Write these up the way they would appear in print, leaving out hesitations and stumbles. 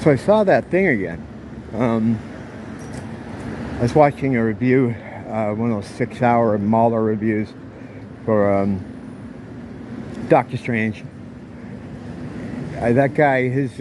So I saw that thing again. I was watching a review, one of those 6-hour Mahler reviews for Doctor Strange. That guy, his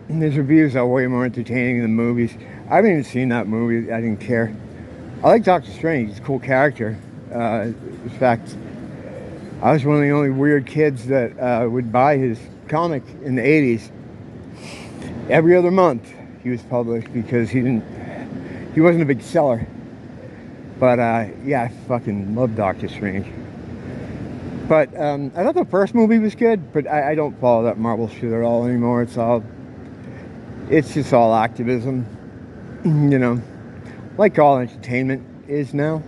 reviews are way more entertaining than movies. I haven't even seen that movie. I didn't care. I like Doctor Strange. He's a cool character. In fact, I was one of the only weird kids that would buy his comic in the 80s. Every other month he was published because he wasn't a big seller. But yeah, I fucking love Doctor Strange. But I thought the first movie was good, but I don't follow that Marvel shit at all anymore. It's just all activism, you know, like all entertainment is now.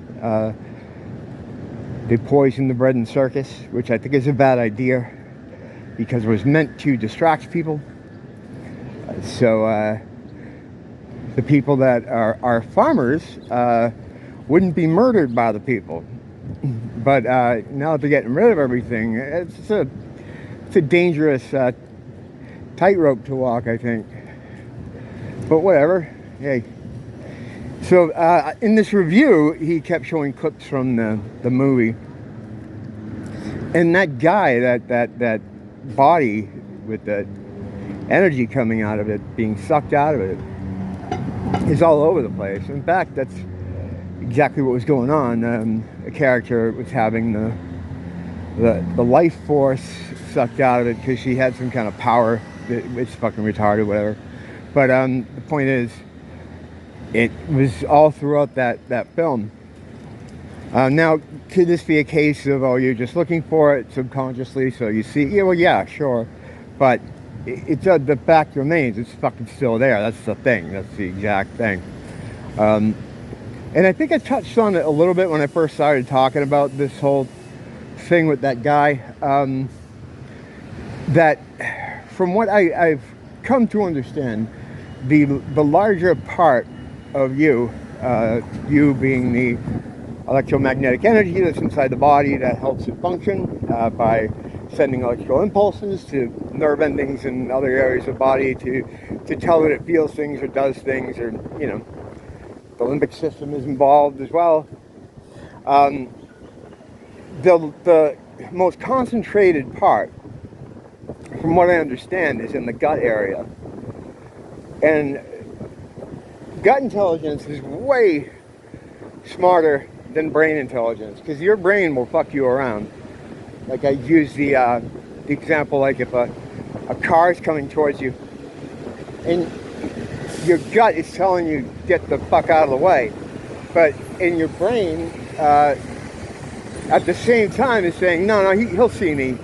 They poisoned the bread and circus, which I think is a bad idea because it was meant to distract people. So the people that are farmers wouldn't be murdered by the people. But now that they're getting rid of everything, it's a dangerous tightrope to walk, I think. But whatever. Hey. So in this review, he kept showing clips from the movie, and that guy, that body with the energy coming out of it, being sucked out of it, is all over the place. In fact, that's exactly what was going on. A character was having the life force sucked out of it because she had some kind of power. It's fucking retarded, whatever. But the point is, it was all throughout that film. Now, could this be a case of, oh, you're just looking for it subconsciously, so you see? Yeah, well, yeah, sure. But the fact remains, it's fucking still there. That's the thing. That's the exact thing. And I think I touched on it a little bit when I first started talking about this whole thing with that guy. That, from what I've come to understand, the larger part of you, you being the electromagnetic energy that's inside the body that helps it function by sending electrical impulses to nerve endings in other areas of the body to tell it feels things or does things, or, you know, the limbic system is involved as well. The most concentrated part, from what I understand, is in the gut area. And gut intelligence is way smarter than brain intelligence, because your brain will fuck you around. Like, I use the example, like if a car is coming towards you and your gut is telling you get the fuck out of the way, but in your brain at the same time is saying no, he'll see me,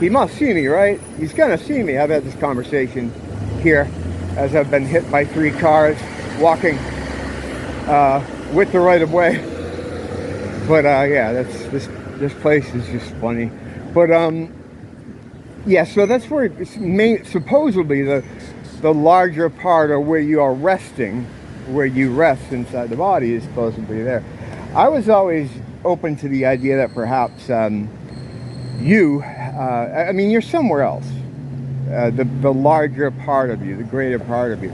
he must see me, right? He's gonna see me. I've had this conversation here as I've been hit by 3 cars walking with the right of way. But yeah, this place is just funny. But yeah, so that's where it's supposedly the larger part, or where you are resting, where you rest inside the body, is supposedly there. I was always open to the idea that perhaps I mean, you're somewhere else. The larger part of you, the greater part of you.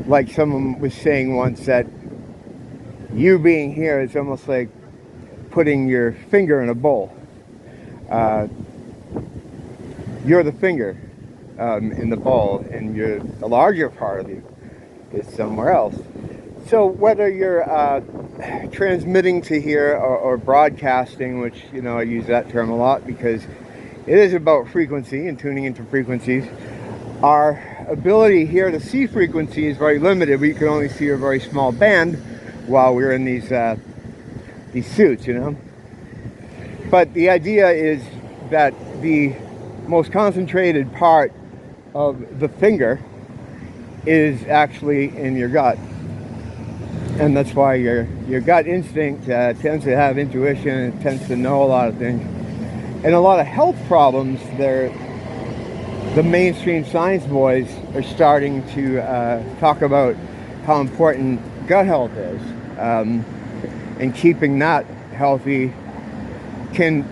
Like someone was saying once, that you being here is almost like putting your finger in a bowl. You're the finger in the bowl, and the larger part of you is somewhere else. So whether you're transmitting to here or broadcasting, which, you know, I use that term a lot because it is about frequency and tuning into frequencies. Our ability here to see frequency is very limited. We can only see a very small band while we're in these suits, you know. But the idea is that the most concentrated part of the finger is actually in your gut. And that's why your gut instinct tends to have intuition, it tends to know a lot of things. And a lot of health problems, the mainstream science boys are starting to talk about how important gut health is. And keeping that healthy can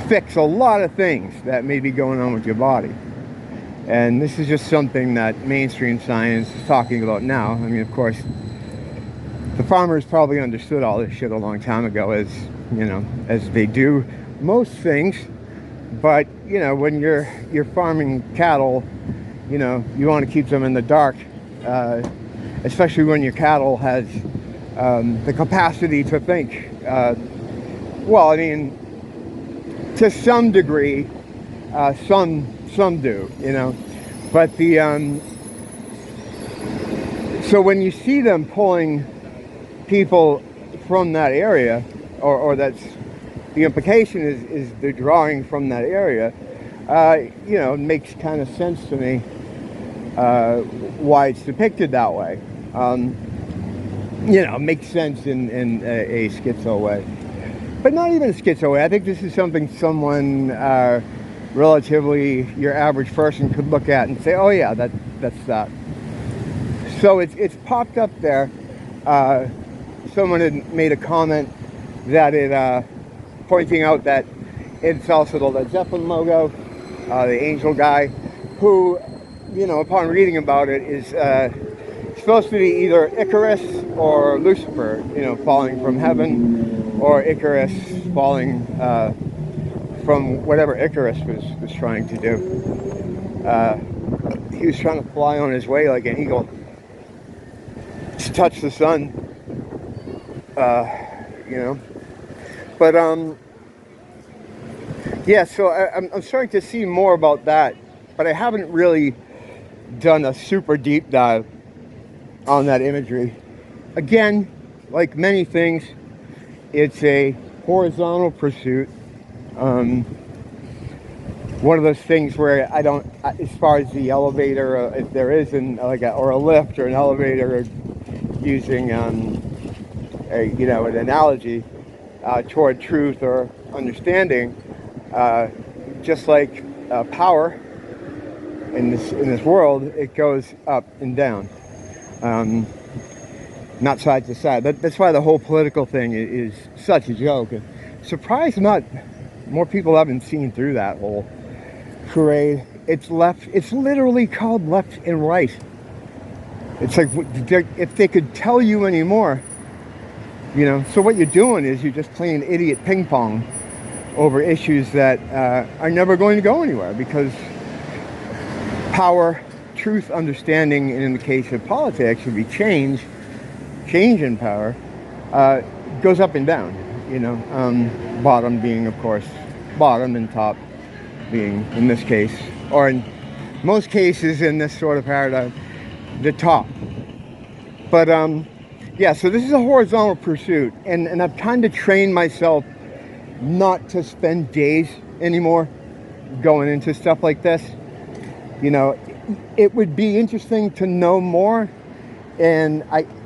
fix a lot of things that may be going on with your body. And this is just something that mainstream science is talking about now. I mean, of course, the farmers probably understood all this shit a long time ago, as you know, as they do most things. But you know, when you're farming cattle, you know, you want to keep them in the dark, especially when your cattle has the capacity to think. Well, I mean, to some degree, some do, you know, but the so when you see them pulling people from that area, or that's the implication is they're drawing from that area, you know, it makes kind of sense to me why it's depicted that way. You know, it makes sense in a schizo way, but not even a schizo way. I think this is something someone relatively your average person could look at and say, oh yeah, that's that. So it's popped up there. Someone had made a comment that it pointing out that it's also the Led Zeppelin logo, the angel guy, who, you know, upon reading about it, is supposed to be either Icarus or Lucifer, you know, falling from heaven, or Icarus falling from whatever Icarus was trying to do. He was trying to fly on his way like an eagle to touch the sun, you know. But yeah, so I'm starting to see more about that, but I haven't really done a super deep dive on that imagery. Again, like many things, it's a horizontal pursuit. One of those things where I don't, as far as the elevator, if there is or a lift or an elevator, using you know, an analogy toward truth or understanding, just like power in this world, it goes up and down, not side to side. That's why the whole political thing is such a joke. Surprised not more people haven't seen through that whole parade. It's literally called left and right. It's like, if they could tell you anymore, you know. So what you're doing is you're just playing idiot ping pong over issues that are never going to go anywhere, because power, truth, understanding, and in the case of politics would be change in power, goes up and down, you know. Bottom being, of course, bottom, and top being, in this case, or in most cases in this sort of paradigm, the top. But yeah, so this is a horizontal pursuit, and I've kind of trained myself not to spend days anymore going into stuff like this. You know, it would be interesting to know more, and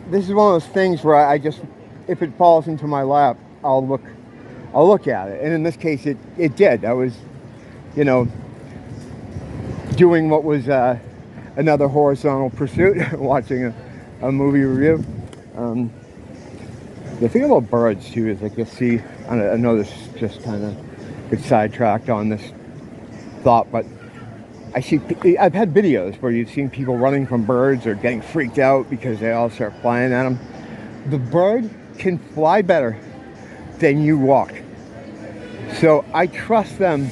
this is one of those things where I just, if it falls into my lap, I'll look at it. And in this case, it did. I was, you know, doing what was another horizontal pursuit, watching a movie review. The thing about birds too is, like, you'll see, I know this just kind of gets sidetracked on this thought, but I've had videos where you've seen people running from birds or getting freaked out because they all start flying at them. The bird can fly better than you walk. So I trust them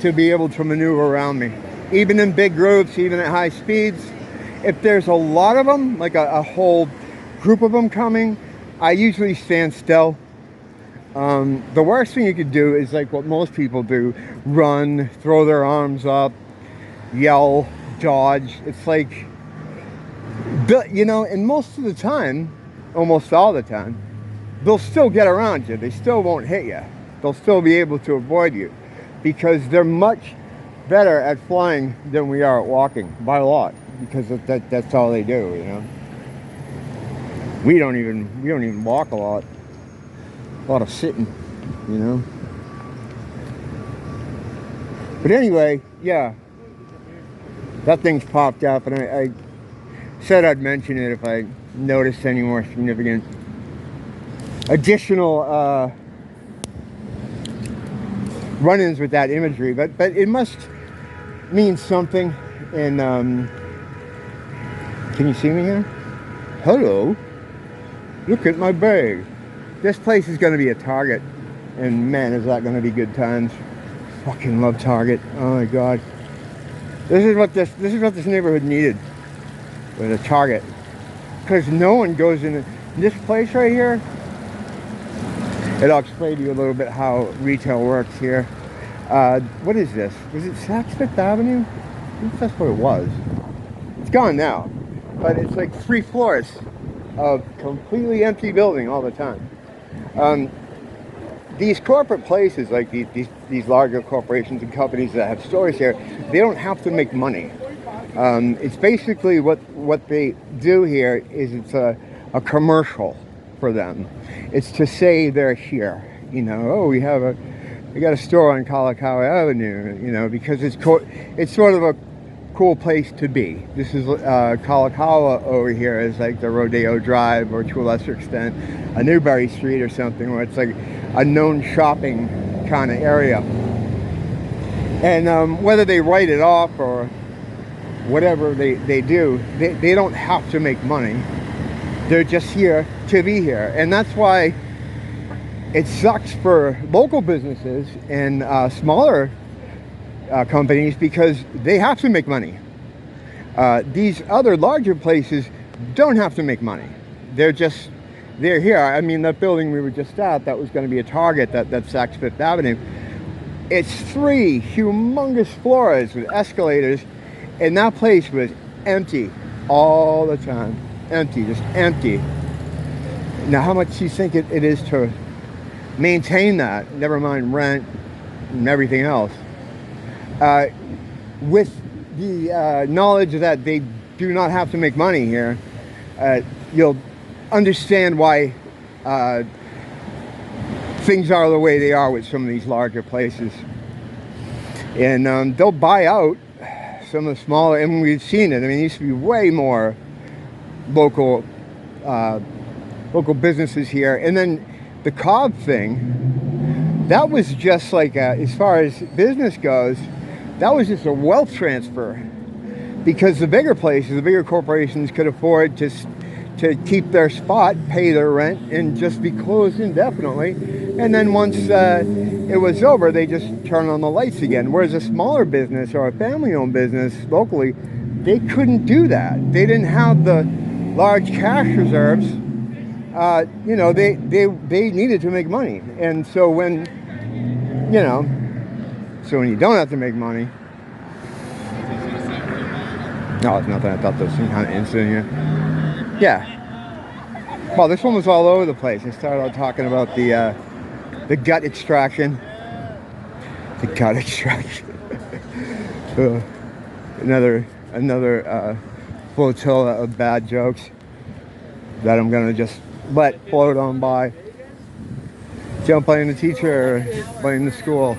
to be able to maneuver around me, even in big groups, even at high speeds. If there's a lot of them, like a whole group of them coming, I usually stand still. The worst thing you could do is like what most people do: run, throw their arms up, yell, dodge. It's like, you know, and most of the time, almost all the time, they'll still get around you. They still won't hit you. They'll still be able to avoid you, because they're much better at flying than we are at walking, by a lot, because that's all they do, you know. We don't even walk a lot of sitting, you know. But anyway, yeah, that thing's popped up, and I said I'd mention it if I noticed any more significant additional run-ins with that imagery. But it must mean something. And can you see me here? Hello. Look at my bag. This place is going to be a Target. And man, is that going to be good times. Fucking love Target. Oh my God. This is what this neighborhood needed. With a Target. Because no one goes in this place right here. And I'll explain to you a little bit how retail works here. What is this? Was it Saks Fifth Avenue? I think that's what it was. It's gone now. But it's like 3 floors of completely empty building all the time. These corporate places, like these larger corporations and companies that have stores here, they don't have to make money. It's basically what they do here is it's a commercial for them. It's to say they're here. You know, oh, we got a store on Kalakaua Avenue. You know, because it's sort of a cool place to be. This is Kalakaua over here is like the Rodeo Drive, or to a lesser extent a Newberry Street or something, where it's like a known shopping kind of area. And whether they write it off or whatever they do, they don't have to make money. They're just here to be here. And that's why it sucks for local businesses and smaller companies, because they have to make money. These other larger places don't have to make money. They're here. I mean, that building we were just at, that was going to be a Target, that's Saks Fifth Avenue. It's 3 humongous floors with escalators, and that place was empty all the time. Empty, just empty. Now, how much do you think it is to maintain that? Never mind rent and everything else. With the knowledge that they do not have to make money here, you'll understand why things are the way they are with some of these larger places. And they'll buy out some of the smaller, and we've seen it. I mean, it used to be way more local businesses here. And then the Cobb thing, that was just like as far as business goes, that was just a wealth transfer, because the bigger places, the bigger corporations could afford to keep their spot, pay their rent, and just be closed indefinitely. And then once it was over, they just turn on the lights again. Whereas a smaller business or a family-owned business locally, they couldn't do that. They didn't have the large cash reserves. You know, they needed to make money. And so when you don't have to make money. No, it's nothing. I thought there was some kind of incident here. Yeah. Well, this one was all over the place. I started out talking about the gut extraction. The gut extraction. Another flotilla of bad jokes that I'm gonna just let float on by. Don't blame the teacher, blame the school.